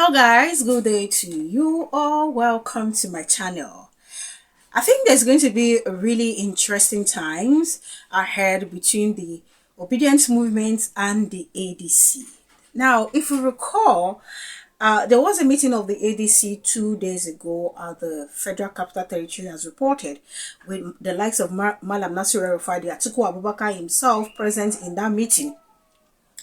Hello guys, good day to you all. Welcome to my channel. I think there's going to be a really interesting times ahead between the obedience movement and the ADC. Now, if you recall, there was a meeting of the ADC 2 days ago at the Federal Capital Territory, as reported, with the likes of Malam Nasir El-Rufai, the Atiku Abubakar himself present in that meeting.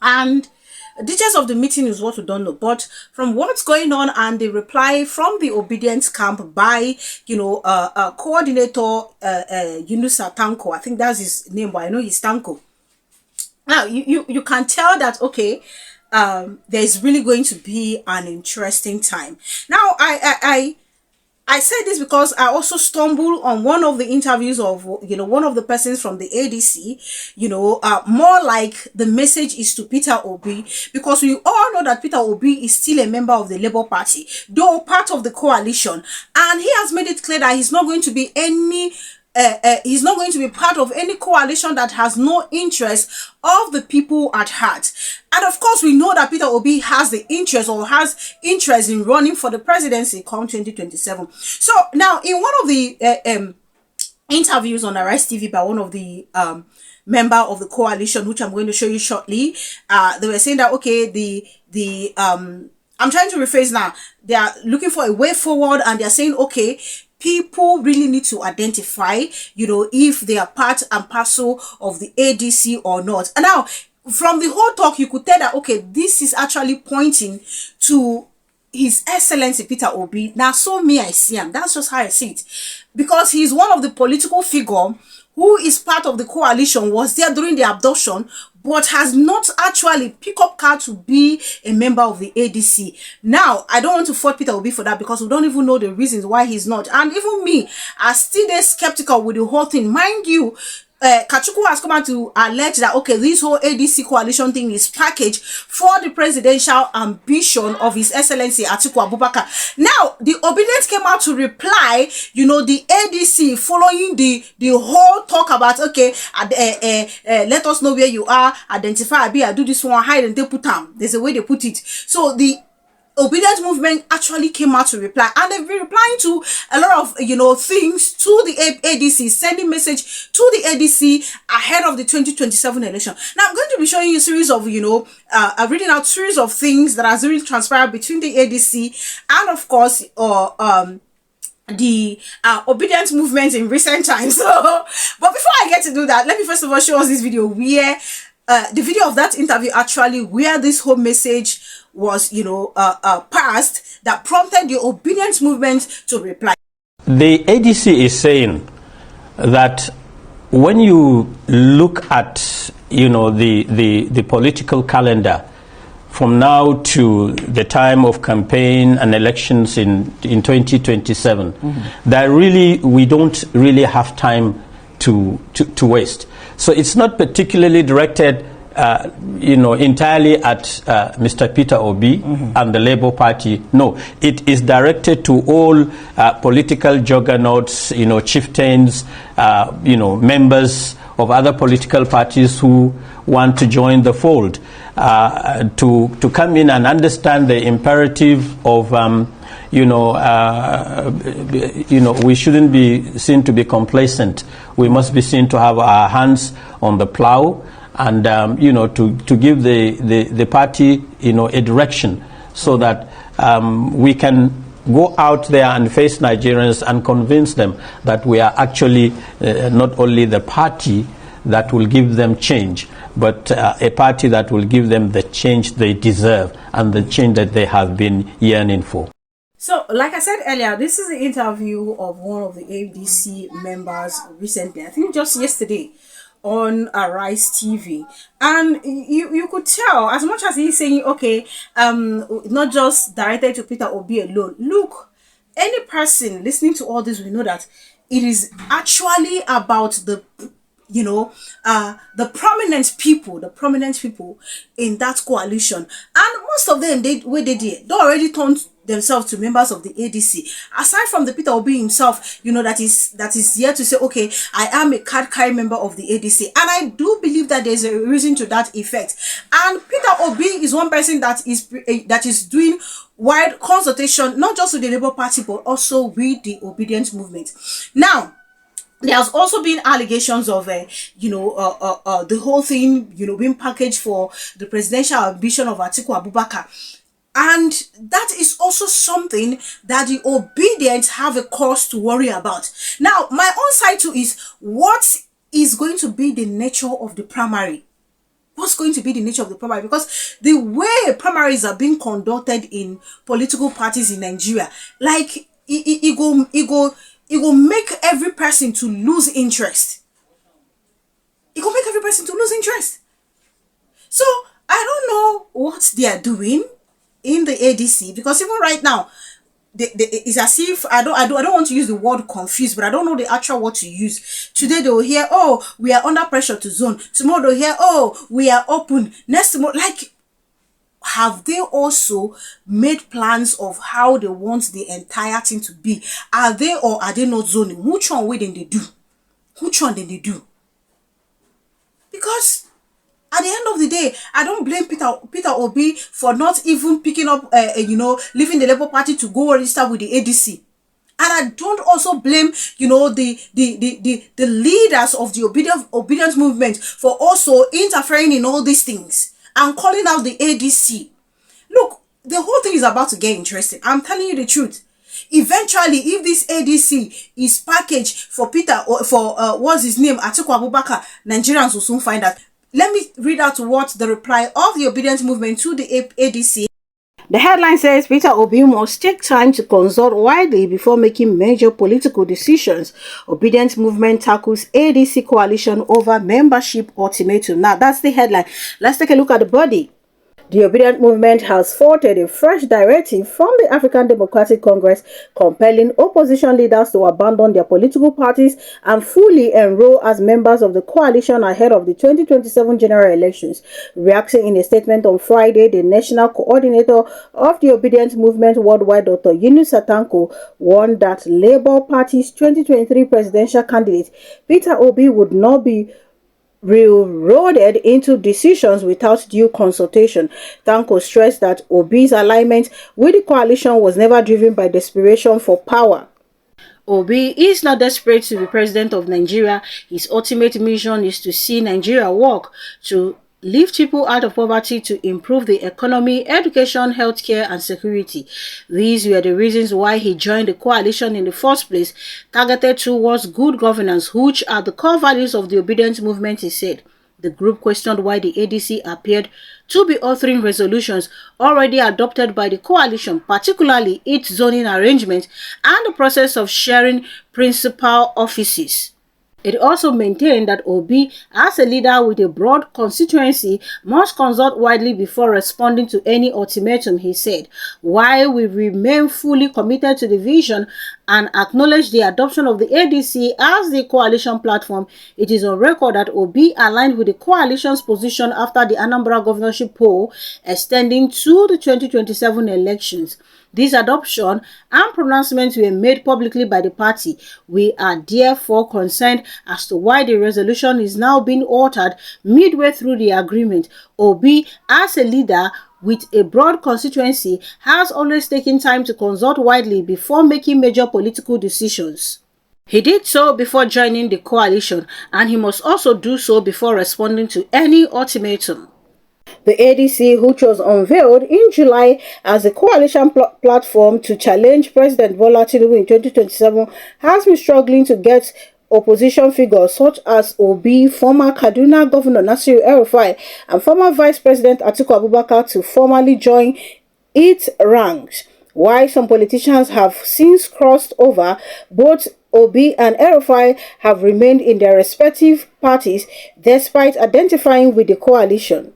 And details of the meeting is what we don't know, but from what's going on and the reply from the obedience camp by coordinator Yunusa Tanko, I think that's his name, but I know he's Tanko. Now you can tell that okay, there's really going to be an interesting time. Now I say this because I also stumbled on one of the interviews of, one of the persons from the ADC, more like the message is to Peter Obi, because we all know that Peter Obi is still a member of the Labour Party, though part of the coalition, and he has made it clear that he's not going to be he's not going to be part of any coalition that has no interest of the people at heart. And of course, we know that Peter Obi has the interest or has interest in running for the presidency come 2027. So now, in one of the interviews on Arise TV by one of the member of the coalition, which I'm going to show you shortly, they were saying that okay, I'm trying to rephrase now. They are looking for a way forward, and they're saying okay, people really need to identify, if they are part and parcel of the ADC or not. And now, from the whole talk, you could tell that, okay, this is actually pointing to His Excellency Peter Obi. Now, so me, I see him. That's just how I see it. Because he's one of the political figure who is part of the coalition, was there during the abduction, but has not actually picked up card to be a member of the ADC. Now, I don't want to fault Peter Obi for that, because we don't even know the reasons why he's not. And even me, I still skeptical with the whole thing. Mind you, Kachuku has come out to allege that, okay, this whole ADC coalition thing is packaged for the presidential ambition of His Excellency Atiku Abubakar. Now, the Obedience came out to reply, the ADC following the whole talk about, okay, let us know where you are, identify, I do this one, hide and they put them. There's a way they put it. So the Obedience movement actually came out to reply, and they've been replying to a lot of things to the ADC, sending message to the ADC ahead of the 2027 election. Now I'm going to be showing you a series of reading out series of things that has really transpired between the ADC and of course the obedience movement in recent times. So, but before I get to do that, let me first of all show us this video where the video of that interview actually where this whole message was passed that prompted the obedience movement to reply. The ADC is saying that when you look at the political calendar from now to the time of campaign and elections in 2027, that really we don't really have time to waste. So it's not particularly directed entirely at Mr. Peter Obi and the Labour Party. No, it is directed to all political juggernauts, chieftains, members of other political parties who want to join the fold, to come in and understand the imperative of we shouldn't be seen to be complacent. We must be seen to have our hands on the plow, and to give the party a direction, so that we can go out there and face Nigerians and convince them that we are actually not only the party that will give them change, but a party that will give them the change they deserve and the change that they have been yearning for. So, like I said earlier, this is the interview of one of the ADC members recently, I think just yesterday, on Arise TV, and you could tell, as much as he's saying okay, not just directed to Peter Obi alone. Look, any person listening to all this will know that it is actually about the prominent people in that coalition, and most of them they already themselves to members of the ADC. Aside from the Peter Obi himself, that is here to say, okay, I am a card carrying member of the ADC. And I do believe that there's a reason to that effect. And Peter Obi is one person that is doing wide consultation, not just with the Labour Party, but also with the Obedient movement. Now, there has also been allegations of, the whole thing, being packaged for the presidential ambition of Atiku Abubakar. And that is also something that the Obedient have a cause to worry about. Now, my own side too is, what is going to be the nature of the primary? What's going to be the nature of the primary? Because the way primaries are being conducted in political parties in Nigeria, like, it will make every person to lose interest. It will make every person to lose interest. So, I don't know what they are doing in the ADC, because even right now, it's as if I don't want to use the word confused, but I don't know the actual word to use. Today they will hear, oh, we are under pressure to zone. Tomorrow they'll hear, oh, we are open. Next tomorrow, like, have they also made plans of how they want the entire thing to be? Are they or are they not zoning? Which one did they do? Which one did they do? Because at the end of the day, I don't blame Peter Obi for not even picking up, leaving the Labour Party to go register with the ADC. And I don't also blame, the leaders of the obedience movement for also interfering in all these things and calling out the ADC. Look, the whole thing is about to get interesting. I'm telling you the truth. Eventually, if this ADC is packaged for Peter or for what's his name, Atiku Abubakar, Nigerians will soon find out. Let me read out what the reply of the Obedience movement to the ADC. The headline says, Peter Obi must take time to consult widely before making major political decisions. Obedience movement tackles ADC coalition over membership ultimatum. Now, that's the headline. Let's take a look at the body. The Obedient movement has thwarted a fresh directive from the African Democratic Congress compelling opposition leaders to abandon their political parties and fully enroll as members of the coalition ahead of the 2027 general elections. Reacting in a statement on Friday, the national coordinator of the Obedient movement worldwide, Dr. Yunus Satanko, warned that Labour Party's 2023 presidential candidate Peter Obi would not be railroaded into decisions without due consultation. Tanko stressed that Obi's alignment with the coalition was never driven by desperation for power. Obi is not desperate to be president of Nigeria. His ultimate mission is to see Nigeria work to lift people out of poverty, to improve the economy, education, healthcare, and security. These were the reasons why he joined the coalition in the first place, targeted towards good governance, which are the core values of the Obedience movement, he said. The group questioned why the ADC appeared to be authoring resolutions already adopted by the coalition, particularly its zoning arrangement and the process of sharing principal offices. It also maintained that Obi, as a leader with a broad constituency, must consult widely before responding to any ultimatum, he said. While we remain fully committed to the vision and acknowledge the adoption of the ADC as the coalition platform, it is on record that Obi aligned with the coalition's position after the Anambra governorship poll extending to the 2027 elections. This adoption and pronouncements were made publicly by the party. We are therefore concerned as to why the resolution is now being altered midway through the agreement. Obi, as a leader with a broad constituency, has always taken time to consult widely before making major political decisions. He did so before joining the coalition, and he must also do so before responding to any ultimatum. The ADC, which was unveiled in July as a coalition platform to challenge President Bola Tinubu in 2027, has been struggling to get opposition figures such as Obi, former Kaduna Governor Nasiru El-Rufai, and former Vice President Atiku Abubakar to formally join its ranks. While some politicians have since crossed over, both Obi and El-Rufai have remained in their respective parties despite identifying with the coalition.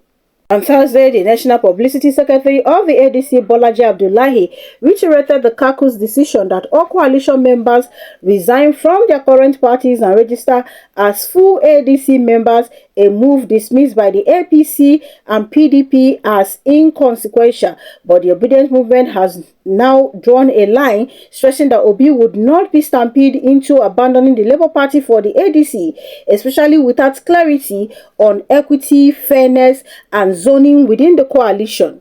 On Thursday, the National Publicity Secretary of the ADC, Bolaji Abdullahi, reiterated the caucus decision that all coalition members resign from their current parties and register as full ADC members a move dismissed by the APC and PDP as inconsequential. But the Obedient movement has now drawn a line, stressing that Obi would not be stampeded into abandoning the Labour Party for the ADC, especially without clarity on equity, fairness, and zoning within the coalition.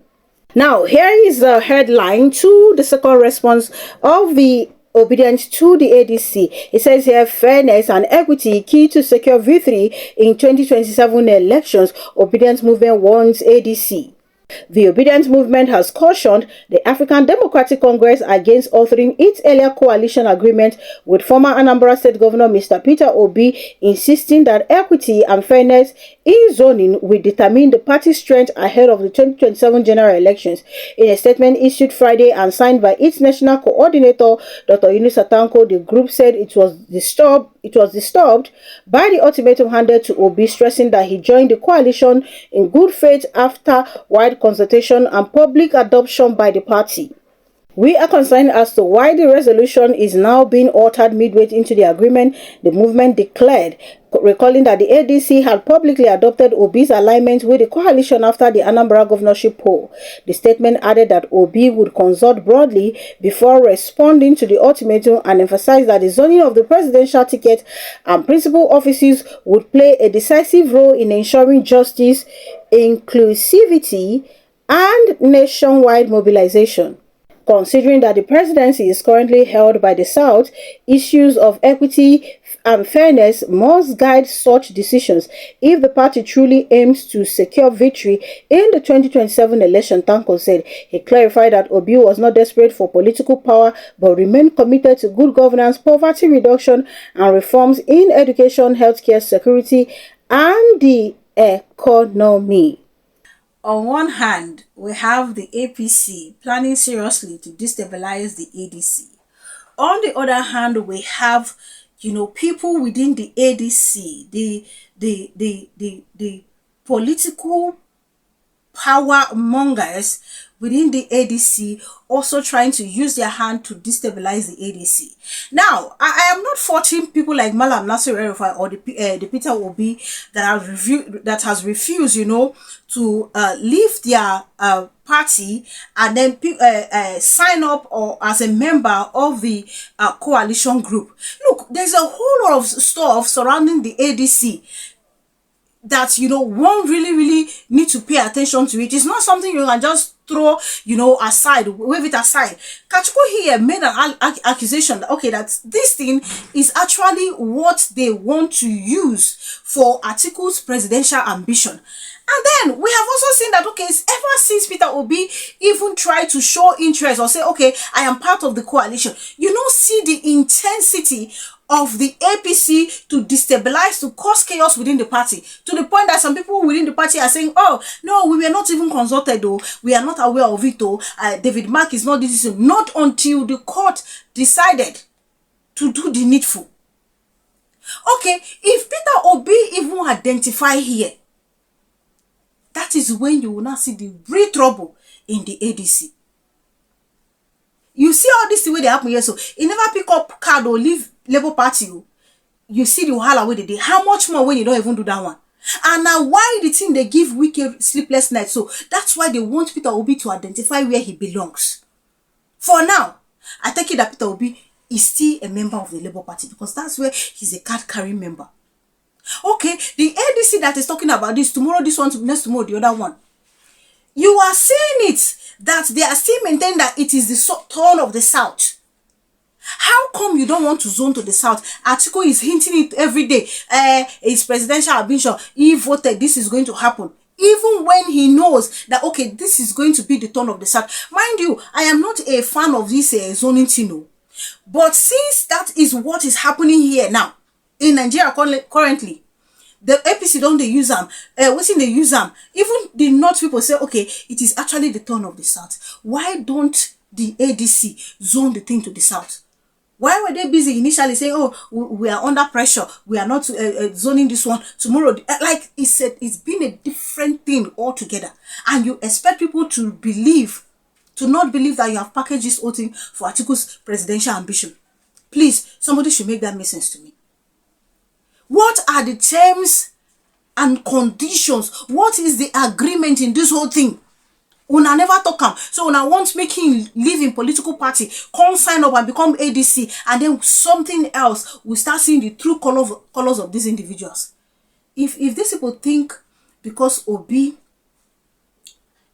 Now, here is a headline to the second response of the Obedient to the ADC. It says here, fairness and equity key to secure victory in 2027 elections. Obedient movement warns ADC. The Obedient movement has cautioned the African Democratic Congress against altering its earlier coalition agreement with former Anambra State Governor Mr. Peter Obi, insisting that equity and fairness in zoning will determine the party's strength ahead of the 2027 general elections. In a statement issued Friday and signed by its national coordinator, Dr. Yunus Atanko, the group said it was disturbed by the ultimatum handed to Obi, stressing that he joined the coalition in good faith after wide consultation and public adoption by the party. We are concerned as to why the resolution is now being altered midway into the agreement, the movement declared, recalling that the ADC had publicly adopted Obi's alignment with the coalition after the Anambra governorship poll. The statement added that Obi would consult broadly before responding to the ultimatum and emphasized that the zoning of the presidential ticket and principal offices would play a decisive role in ensuring justice, inclusivity, and nationwide mobilization. Considering that the presidency is currently held by the South, issues of equity and fairness must guide such decisions if the party truly aims to secure victory in the 2027 election, Tanko said. He clarified that Obi was not desperate for political power but remained committed to good governance, poverty reduction, and reforms in education, healthcare, security, and the economy. On one hand, we have the APC planning seriously to destabilize the ADC. On the other hand, we have, people within the ADC, the political power mongers within the ADC also trying to use their hand to destabilize the ADC. Now, I am not faulting people like Malam Nasir El-Rufai or the Peter Obi that has refused, to leave their party and then sign up or as a member of the coalition group. Look, there's a whole lot of stuff surrounding the ADC that one really need to pay attention to. It is not something you can just throw aside, wave it aside. Kachuku here made an accusation that that this thing is actually what they want to use for Atiku's presidential ambition. And then we have also seen that ever since Peter Obi even tried to show interest or say I am part of the coalition, see the intensity of the APC to destabilize, to cause chaos within the party, to the point that some people within the party are saying, oh no, we were not even consulted though, we are not aware of it though, David Mark is not this, not until the court decided to do the needful. If Peter Obi even identify here, that is when you will not see the real trouble in the ADC. You see all this the way they happen here, so he never pick up card or leave Labour Party. You see the wahala way they did. How much more when you don't even do that one? And now why the thing they give wicked sleepless nights? So that's why they want Peter Obi to identify where he belongs. For now, I take it that Peter Obi is still a member of the Labour Party because that's where he's a card-carrying member. The ADC that is talking about this, tomorrow this one, next tomorrow the other one. You are saying it, that they are still maintaining that it is the turn of the South. How come you don't want to zone to the South? Atiku is hinting it every day. His presidential ambition, he voted, this is going to happen. Even when he knows that, this is going to be the turn of the South. Mind you, I am not a fan of this zoning thing. But since that is what is happening here now, in Nigeria currently, the APC don't they use them? What's in they use them? Even the North people say, it is actually the turn of the South. Why don't the ADC zone the thing to the South? Why were they busy initially saying, we are under pressure, we are not zoning this one tomorrow? Like he said, it's been a different thing altogether. And you expect people to not believe that you have packaged this whole thing for Atiku's presidential ambition. Please, somebody should make that make sense to me. What are the terms and conditions. What is the agreement in this whole thing? Una never talk am. So una want make him live in political party, come sign up and become ADC, and then something else, we start seeing the true colors of these individuals. If these people think because Obi,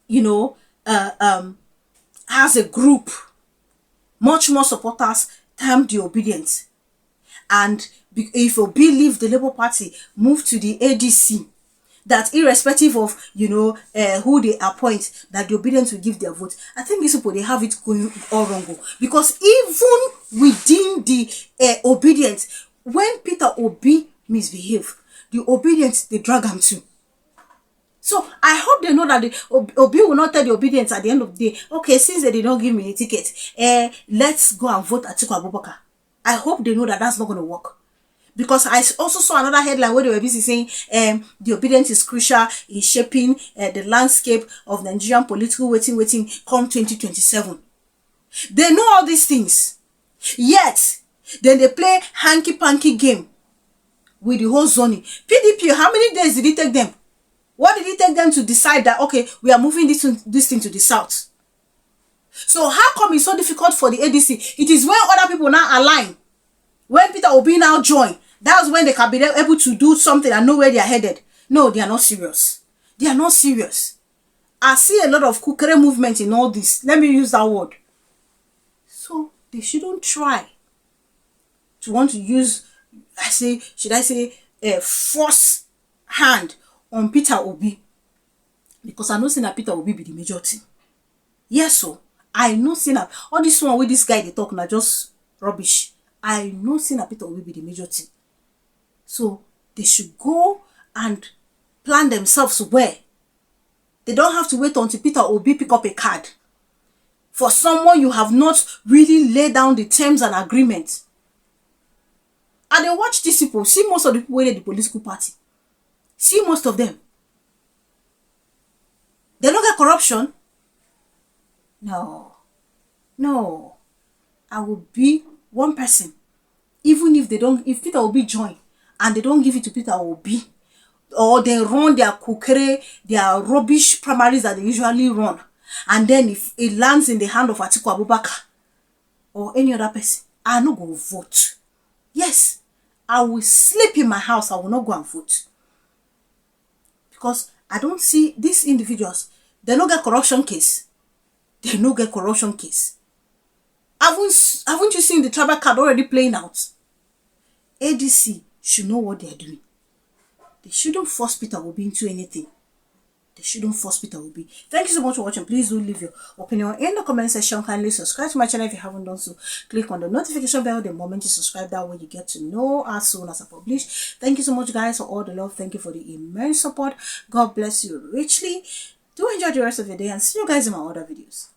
you know, has a group, much more supporters than the Obidient, and if Obi leave the Labour Party, move to the ADC, that irrespective of, you know, who they appoint, that the Obidient will give their vote, I think these people, they have it going all wrong. Because even within the Obidient, when Peter Obi misbehave, the Obidient, they drag him too. So I hope they know that the Obi will not tell the Obidient at the end of the day, okay, since they did not give me a ticket, let's go and vote Atiku Abubakar. I hope they know that that's not going to work. Because I also saw another headline where they were busy saying the Obidient is crucial in shaping the landscape of Nigerian political waiting come 2027. They know all these things. Yet, then they play hanky-panky game with the whole zoning. PDP, how many days did it take them? What did it take them to decide that, okay, we are moving this thing to the south? So how come it's so difficult for the ADC? It is when other people now align. When Peter Obi now join, that's when they can be able to do something and know where they are headed. No, they are not serious. They are not serious. I see a lot of kukere movement in all this. Let me use that word. So they shouldn't try to want to use, should I say, a force hand on Peter Obi. Because I know saying that Peter Obi be the major thing. Yes, so I know saying that all this one with this guy they talk now just rubbish. I know saying that Peter Obi be the major thing. So they should go and plan themselves well. They don't have to wait until Peter Obi pick up a card for someone you have not really laid down the terms and agreements. And they watch these people. See most of the people in the political party. See most of them. They don't get corruption. No. No. I will be one person. Even if if Peter Obi join and they don't give it to Peter Obi, or they run their kukere, their rubbish primaries that they usually run, and then if it lands in the hand of Atiku Abubakar or any other person, I no go vote. Yes, I will sleep in my house. I will not go and vote. Because I don't see these individuals, they don't get corruption case. They don't get corruption case. Haven't you seen the tribal card already playing out? ADC should know what they're doing. They shouldn't force Peter Obi into anything. They shouldn't force Peter Obi. Thank you so much for watching. Please do leave your opinion in the comment section. Kindly subscribe to my channel if you haven't done so. Click on the notification bell the moment you subscribe. That way you get to know as soon as I publish. Thank you so much, guys, for all the love. Thank you for the immense support. God bless you richly. Do enjoy the rest of your day and see you guys in my other videos.